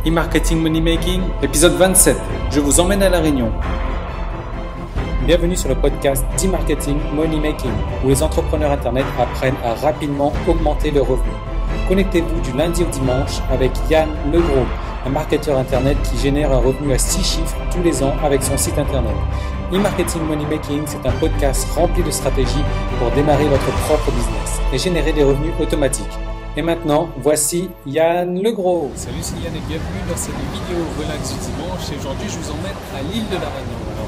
E-Marketing Money Making, épisode 27. Je vous emmène à La Réunion. Bienvenue sur le podcast d'E-Marketing Money Making, où les entrepreneurs Internet apprennent à rapidement augmenter leurs revenus. Connectez-vous du lundi au dimanche avec Yann Legros, un marketeur Internet qui génère un revenu à 6 chiffres tous les ans avec son site Internet. E-Marketing Money Making, c'est un podcast rempli de stratégies pour démarrer votre propre business et générer des revenus automatiques. Et maintenant, voici Yann Legros. Salut, c'est Yann et bienvenue dans cette vidéo relax du dimanche. Et aujourd'hui, je vous emmène à l'île de La Réunion. Alors,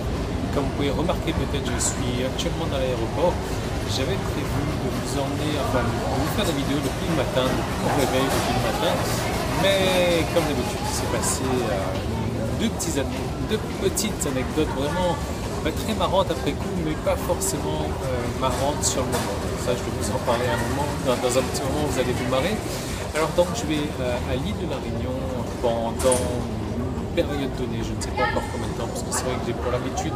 comme vous pouvez remarquer, peut-être je suis actuellement dans l'aéroport. J'avais prévu de vous emmener, de vous faire des vidéos depuis le matin, depuis mon réveil, depuis le matin. Mais comme d'habitude, il s'est passé deux petites anecdotes vraiment très marrantes après coup, mais pas forcément marrantes sur le moment. Ça, je vais vous en parler un moment, dans un petit moment, vous allez vous marrer. Alors donc, je vais à l'île de La Réunion pendant une période donnée, je ne sais pas encore combien de temps, parce que c'est vrai que j'ai pour l'habitude,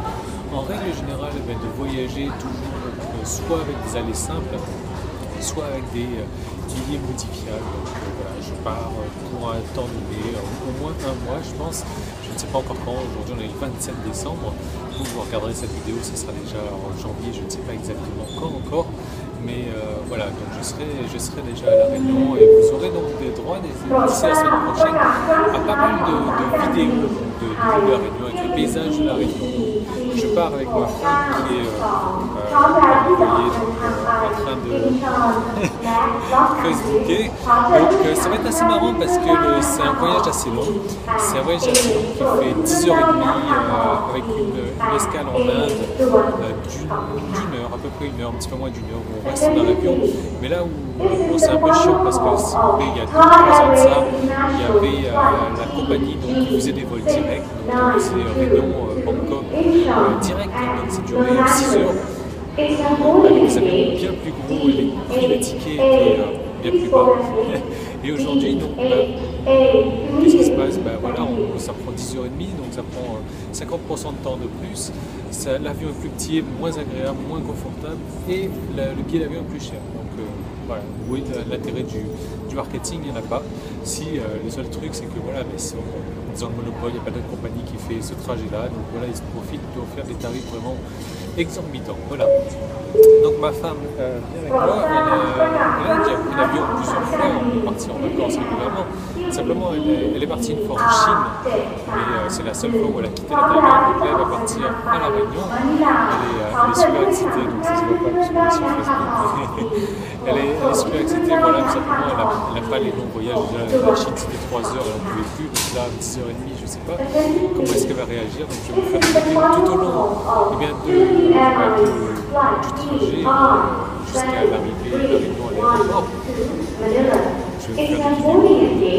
en règle générale, de voyager toujours soit avec des allées simples, soit avec des billets modifiables. Donc voilà, je pars pour un temps donné, au moins un mois, je pense. Je ne sais pas encore quand, aujourd'hui on est le 27 décembre. Vous regarderez cette vidéo, ce sera déjà en janvier, je ne sais pas exactement quand encore. Mais voilà, donc je serai déjà à La Réunion et vous aurez donc des droits d'ici la semaine prochaine à pas mal de vidéos de La Réunion avec les paysages de La Réunion. Je pars avec ma femme qui est en train de Facebooker. Donc ça va être assez marrant parce que c'est un voyage assez long. C'est un voyage assez long qui fait 10h30 avec une escale en Inde d'une heure, à peu près une heure, un petit peu moins d'une heure, où on reste dans l'avion. Mais là où c'est un peu chiant parce que si vous voulez, il y a 2-3 ans de ça, il y avait la compagnie donc, qui faisait des vols directs. Donc c'est Réunion-Bangkok direct, donc c'est duré 6 heures. Avec des avions bien plus gros et les prix des tickets étaient bien plus bas. Et aujourd'hui, donc, qu'est-ce qui se passe? Voilà, ça prend 10h30, donc ça prend 50% de temps de plus. L'avion est plus petit, moins agréable, moins confortable et le billet d'avion est plus cher. Donc voilà, oui, l'intérêt du marketing, il n'y en a pas. Si le seul truc, c'est que voilà, dans le monopole, il n'y a pas d'autre compagnie qui fait ce trajet-là. Donc voilà, ils se profitent d'offrir des tarifs vraiment exorbitants. Voilà. Donc ma femme vient avec moi, elle a déjà pris l'avion plusieurs fois, on est parti en vacances régulièrement. Simplement, elle est partie une fois en Chine, mais c'est la seule fois où elle a quitté la Thaïlande. Donc là, elle va partir à La Réunion. Elle est super excitée, donc ça se voit pas parce qu'on est sur Facebook. Elle est super excitée, voilà, tout simplement, elle n'a pas les longs voyages. Déjà, la Chine c'était 3 heures, elle n'en pouvait plus, donc là, 10h30, je ne sais pas comment est-ce qu'elle va réagir. Donc je vais vous faire des vidéos tout au long du trajet jusqu'à l'arrivée à La Réunion à l'aéroport. Je vais vous faire des vidéos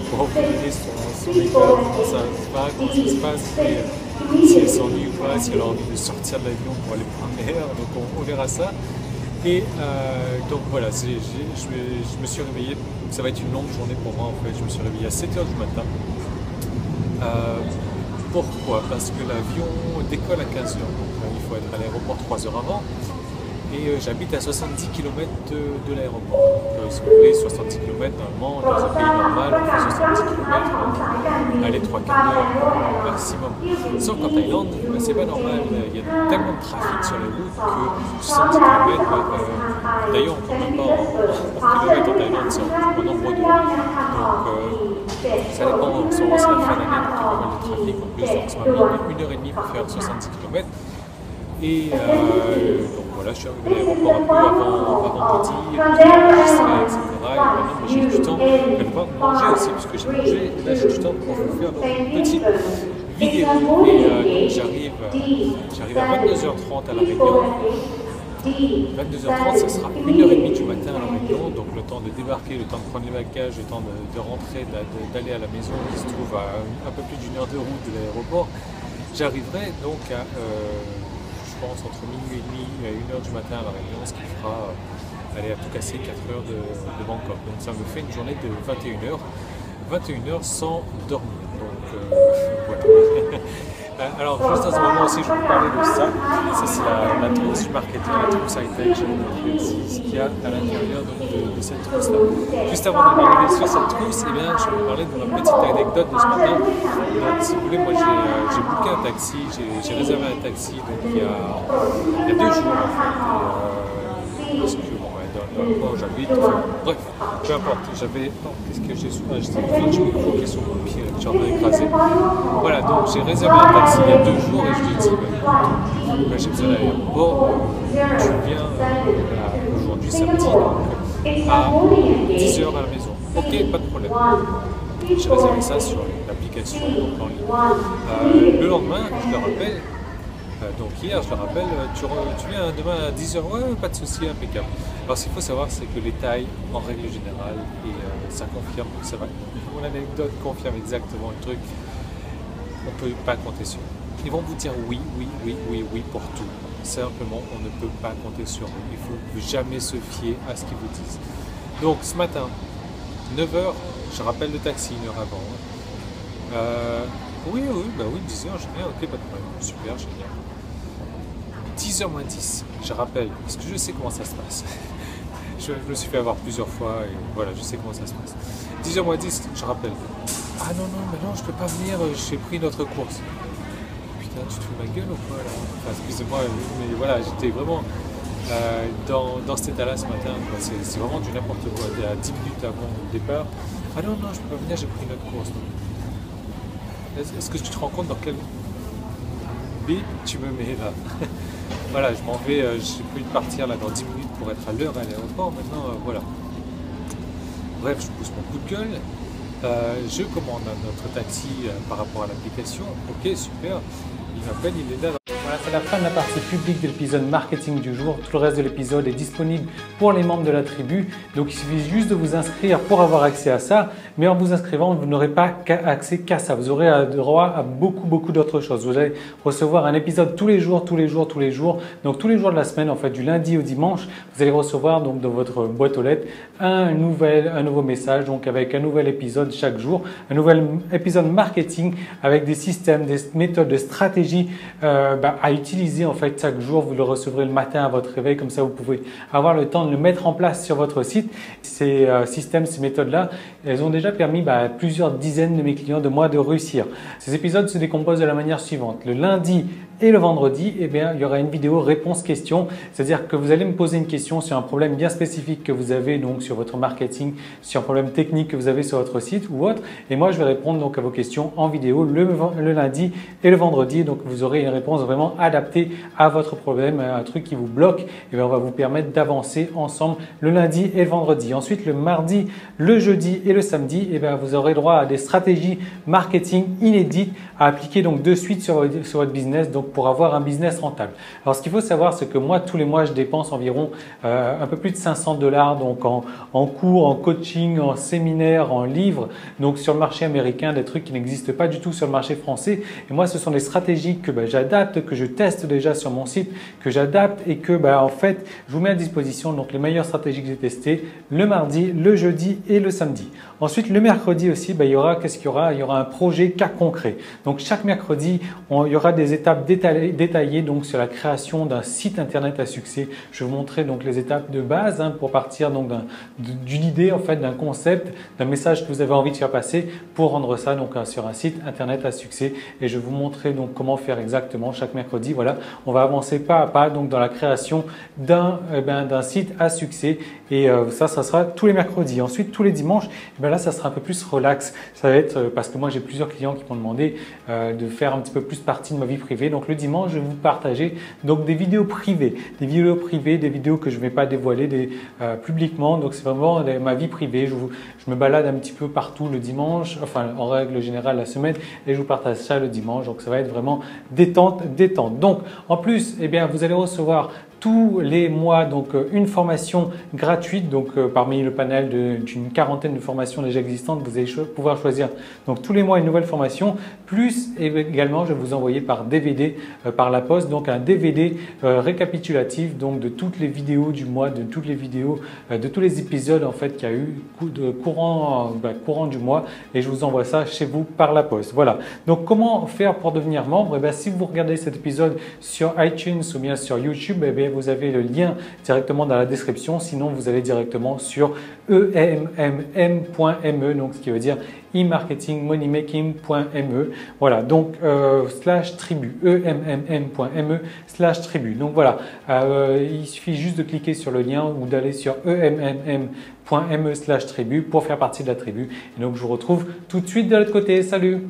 pour vous donner son état, comment ça se passe, si elle s'ennuie ou pas, si elle a envie de sortir de l'avion pour aller prendre l'air, donc on verra ça. Et donc voilà, je me suis réveillé, ça va être une longue journée pour moi en fait, je me suis réveillé à 7h du matin. Pourquoi? Parce que l'avion décolle à 15h, donc il faut être à l'aéroport 3 heures avant. Et j'habite à 70 km de l'aéroport. Donc si vous voulez, 70 km normalement, dans un pays normal, on fait 70 km, allez 3 quarts d'heure maximum. Sauf qu'en Thaïlande, c'est pas normal, il y a tellement de trafic sur les routes que 70 km, d'ailleurs on ne compte même pas en kilomètres en Thaïlande, c'est en nombre d'heures. Donc ça dépend, en ce moment c'est la fin d'année, donc il y a pas mal de trafic en plus, donc ça m'a mis 1h30 pour faire 70 km. Et donc voilà, je suis arrivé à l'aéroport un peu avant midi, enregistré, etc. Et maintenant, j'ai du temps de pouvoir manger aussi, puisque j'ai mangé. Et là, j'ai du temps pour vous faire une petite vidéo. Et donc, j'arrive à 22h30 à La Réunion. 22h30, ça sera 1h30 du matin à La Réunion, donc le temps de débarquer, le temps de prendre les bagages, le temps de rentrer, d'aller à la maison qui se trouve à un peu plus d'une heure de route de l'aéroport. J'arriverai donc à je pense entre minuit et demi et 1h du matin à La Réunion, ce qui fera aller à tout casser 4 heures de Bangkok. Donc ça me fait une journée de 21h sans dormir. Donc voilà. Alors, juste dans un moment aussi, je vais vous parler de ça. Ça, c'est la trousse du marketing, la trousse high-tech, ce qu'il y a à l'intérieur de cette trousse-là. Juste avant d'arriver sur cette trousse, eh bien, je vais vous parler de ma petite anecdote de ce matin. Donc, si vous voulez, moi, j'ai booké un taxi, j'ai réservé un taxi donc, il y a 2 jours, en fait. Parce que, dans le coin où j'habite, bref, peu importe, j'avais, non, qu'est-ce que j'ai souvent acheté, j'ai une croquée sur mon pied, je suis en train d'écraser. Voilà, donc j'ai réservé un taxi il y a 2 jours et je lui ai dit, j'ai besoin d'aller à l'aéroport, tu viens aujourd'hui samedi, donc à 10h à la maison. Ok, pas de problème. J'ai réservé ça sur l'application en ligne. Le lendemain, je le rappelle, donc hier, je le rappelle, tu viens demain à 10h, ouais, pas de souci, impeccable. Alors ce qu'il faut savoir, c'est que les tailles, en règle générale, et ça confirme, ça va, mon anecdote confirme exactement le truc, on ne peut pas compter sur eux. Ils vont vous dire oui pour tout. Simplement, on ne peut pas compter sur eux. Il ne faut jamais se fier à ce qu'ils vous disent. Donc ce matin, 9h, je rappelle le taxi 1 heure avant. Oui, 10h, génial, ok, pas de problème, super, génial. 10h moins 10, je rappelle, parce que je sais comment ça se passe. Je me suis fait avoir plusieurs fois et voilà, je sais comment ça se passe. 10h moins 10, je rappelle. Ah non, mais non, je peux pas venir, j'ai pris notre course. Putain, tu te fous ma gueule ou quoi là? Enfin, excusez-moi, mais voilà, j'étais vraiment dans cet état-là ce matin. C'est vraiment du n'importe quoi. À 10 minutes avant le départ. Ah non, je peux pas venir, j'ai pris notre course. Est-ce que tu te rends compte dans quel bip tu me mets là? Voilà, je m'en vais, j'ai prévu de partir là dans 10 minutes pour être à l'heure à l'aéroport. Maintenant, voilà. Bref, je pousse mon coup de gueule. Je commande notre taxi par rapport à l'application. Ok, super. Il m'appelle, il est là. Voilà, c'est la fin de la partie publique de l'épisode marketing du jour. Tout le reste de l'épisode est disponible pour les membres de la tribu. Donc il suffit juste de vous inscrire pour avoir accès à ça. Mais en vous inscrivant, vous n'aurez pas accès qu'à ça. Vous aurez droit à beaucoup d'autres choses. Vous allez recevoir un épisode tous les jours. Donc tous les jours de la semaine, en fait, du lundi au dimanche, vous allez recevoir donc dans votre boîte aux lettres un nouveau message, donc avec un nouvel épisode chaque jour, un nouvel épisode marketing avec des systèmes, des méthodes, des stratégies à utiliser en fait chaque jour. Vous le recevrez le matin à votre réveil, comme ça vous pouvez avoir le temps de le mettre en place sur votre site. Ces systèmes, ces méthodes-là, elles ont déjà permis à plusieurs dizaines de mes clients de moi de réussir. Ces épisodes se décomposent de la manière suivante. Le lundi et le vendredi, eh bien, il y aura une vidéo réponse-question, c'est-à-dire que vous allez me poser une question sur un problème bien spécifique que vous avez donc sur votre marketing, sur un problème technique que vous avez sur votre site ou autre, et moi je vais répondre donc à vos questions en vidéo le lundi et le vendredi. Donc vous aurez une réponse vraiment adaptée à votre problème, un truc qui vous bloque, et bien on va vous permettre d'avancer ensemble le lundi et le vendredi. Ensuite le mardi, le jeudi et le samedi, eh bien, vous aurez droit à des stratégies marketing inédites à appliquer donc de suite sur votre business, donc pour avoir un business rentable. Alors ce qu'il faut savoir, c'est que moi tous les mois je dépense environ un peu plus de 500 $ donc en cours, en coaching, en séminaire, en livres, donc sur le marché américain, des trucs qui n'existent pas du tout sur le marché français. Et moi ce sont des stratégies que j'adapte, que je teste déjà sur mon site, que j'adapte et que en fait je vous mets à disposition donc les meilleures stratégies que j'ai testées le mardi, le jeudi et le samedi. Ensuite le mercredi aussi, il y aura un projet cas concret. Donc chaque mercredi il y aura des étapes détaillées donc sur la création d'un site internet à succès. Je vais vous montrer donc les étapes de base pour partir donc d'une idée en fait, d'un concept, d'un message que vous avez envie de faire passer pour rendre ça donc sur un site internet à succès. Et je vais vous montrer donc comment faire exactement chaque mercredi. Voilà, on va avancer pas à pas donc dans la création d'un site à succès. Et ça sera tous les mercredis. Ensuite tous les dimanches, là ça sera un peu plus relax. Ça va être parce que moi j'ai plusieurs clients qui m'ont demandé de faire un petit peu plus partie de ma vie privée. Donc le dimanche, je vais vous partager donc des vidéos privées, des vidéos que je ne vais pas dévoiler publiquement. Donc c'est vraiment ma vie privée. Je me balade un petit peu partout le dimanche, enfin en règle générale la semaine, et je vous partage ça le dimanche. Donc ça va être vraiment détente. Donc en plus, vous allez recevoir tous les mois donc une formation gratuite. Donc parmi le panel d'une quarantaine de formations déjà existantes, vous allez pouvoir choisir donc tous les mois une nouvelle formation. Plus également, je vais vous envoyer par DVD par la poste donc un DVD récapitulatif donc de toutes les vidéos du mois, de toutes les vidéos, de tous les épisodes en fait qu'il y a eu courant du mois, et je vous envoie ça chez vous par la poste. Voilà. Donc comment faire pour devenir membre? Eh bien, si vous regardez cet épisode sur iTunes ou bien sur YouTube, eh bien, vous avez le lien directement dans la description. Sinon, vous allez directement sur emmm.me, donc ce qui veut dire e-marketingmoneymaking.me. Voilà, donc /tribu, emmm.me/tribu. Donc voilà, il suffit juste de cliquer sur le lien ou d'aller sur emmm.me/tribu pour faire partie de la tribu. Et donc je vous retrouve tout de suite de l'autre côté. Salut!